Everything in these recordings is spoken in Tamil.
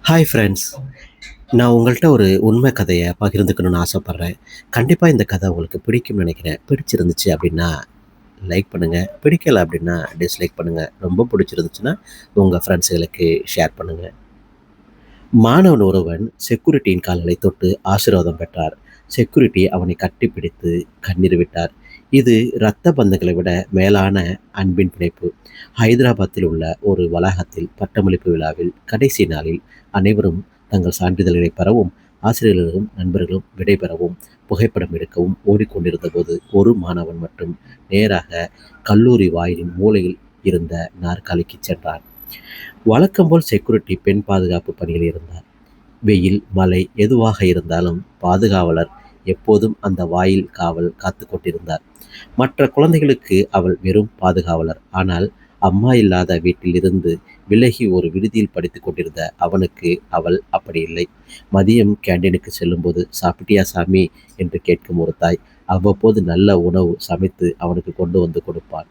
Hi friends. நான் உங்கள்ட்ட ஒரு உண்மை கதையை பகிர்ந்துக்கணும்னு ஆசைப்பட்றேன். கண்டிப்பாக இந்த கதை உங்களுக்கு பிடிக்கும்னு நினைக்கிறேன். பிடிச்சிருந்துச்சு அப்படின்னா லைக் பண்ணுங்கள், பிடிக்கலை அப்படின்னா டிஸ்லைக் பண்ணுங்கள். ரொம்ப பிடிச்சிருந்துச்சுன்னா உங்கள் ஃப்ரெண்ட்ஸுகளுக்கு ஷேர் பண்ணுங்கள். மாணவன் ஒருவன் செக்யூரிட்டியின் கால்களை தொட்டு ஆசீர்வாதம் பெற்றார். செக்யூரிட்டி அவனை கட்டிப்பிடித்து கண்ணீர் விட்டார். இது இரத்த பந்தங்களை விட மேலான அன்பின் பிணைப்பு. ஹைதராபாத்தில் உள்ள ஒரு வளாகத்தில் பட்டமளிப்பு விழாவில் கடைசி நாளில் அனைவரும் தங்கள் சான்றிதழ்களை பெறவும், ஆசிரியர்களும் நண்பர்களும் விடைபெறவும், புகைப்படம் எடுக்கவும் ஓடிக்கொண்டிருந்த போது ஒரு மாணவன் மட்டும் நேராக கல்லூரி வாயிலின் மூலையில் இருந்த நாற்காலிக்கு சென்றான். வழக்கம்போல் செக்யூரிட்டி பெண் பாதுகாப்பு பணியில் இருந்தார். வெயில், மழை எதுவாக இருந்தாலும் பாதுகாவலர் எப்போதும் அந்த வாயில் காவல் காத்து கொண்டிருந்தார். மற்ற குழந்தைகளுக்கு அவள் வெறும் பாதுகாவலர். ஆனால் அம்மா இல்லாத வீட்டில் இருந்து விலகி ஒரு விடுதியில் படித்து கொண்டிருந்த அவனுக்கு அவள் அப்படி இல்லை. மதியம் கேண்டீனுக்கு செல்லும்போது சாப்பிட்டியா சாமி என்று கேட்கும் ஒரு தாய் அவ்வப்போது நல்ல உணவு சமைத்து அவனுக்கு கொண்டு வந்து கொடுப்பாள்.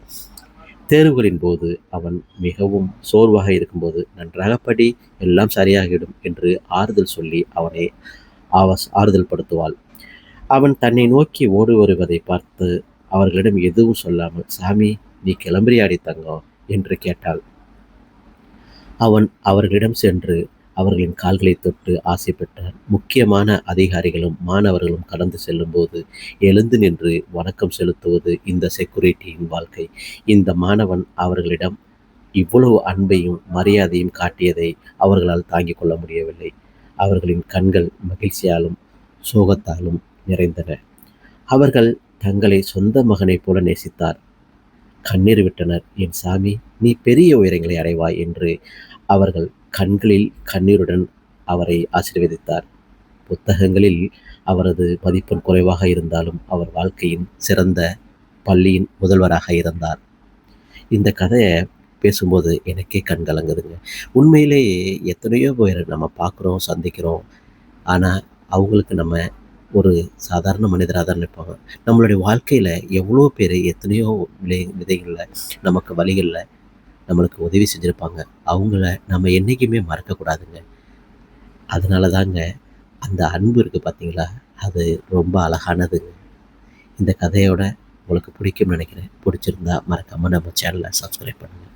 தேர்வுகளின் போது அவன் மிகவும் சோர்வாக இருக்கும்போது நன்றாக படி, எல்லாம் சரியாகிடும் என்று ஆறுதல் சொல்லி அவனை ஆறுதல் படுத்துவாள். அவன் தன்னை நோக்கி ஓடி வருவதை பார்த்து அவர்களிடம் எதுவும் சொல்லாமல், சாமி நீ கிளம்புறியாடி தங்கம் என்று கேட்டாள். அவன் அவர்களிடம் சென்று அவர்களின் கால்களை தொட்டு ஆசை பெற்றான். முக்கியமான அதிகாரிகளும் மாணவர்களும் கடந்து செல்லும்போது எழுந்து நின்று வணக்கம் செலுத்துவது இந்த செக்யூரிட்டியின் வாழ்க்கை. இந்த மாணவன் அவர்களிடம் இவ்வளவு அன்பையும் மரியாதையும் காட்டியதை அவர்களால் தாங்கிக் கொள்ள முடியவில்லை. அவர்களின் கண்கள் மகிழ்ச்சியாலும் சோகத்தாலும் நிறைந்தன. அவர்கள் தங்களை சொந்த மகனைப் போல நேசித்தார். கண்ணீர் விட்டனர். என் சாமி, நீ பெரிய உயரங்களை அடைவாய் என்று அவர்கள் கண்களில் கண்ணீருடன் அவரை ஆசீர்வதித்தார். புத்தகங்களில் அவரது மதிப்பெண் குறைவாக இருந்தாலும் அவர் வாழ்க்கையின் சிறந்த பள்ளியின் முதல்வராக இருந்தார். இந்த கதையை பேசும்போது எனக்கே கண் கலங்குதுங்க. உண்மையிலேயே எத்தனையோ பேர் நம்ம பார்க்குறோம், சந்திக்கிறோம். ஆனால் அவங்களுக்கு நம்ம ஒரு சாதாரண மனிதராக தான் நினைப்பாங்க. நம்மளுடைய வாழ்க்கையில் எவ்வளோ பேர் எத்தனையோ விதைகளில் நமக்கு வழிகளில் நம்மளுக்கு உதவி செஞ்சுருப்பாங்க. அவங்கள நம்ம என்றைக்குமே மறக்கக்கூடாதுங்க. அதனால தாங்க அந்த அன்பு இருக்குது பார்த்தீங்களா, அது ரொம்ப அழகானதுங்க. இந்த கதையோட உங்களுக்கு பிடிக்கும்னு நினைக்கிறேன். பிடிச்சிருந்தா மறக்காமல் நம்ம சேனலை சப்ஸ்கிரைப் பண்ணுங்கள்.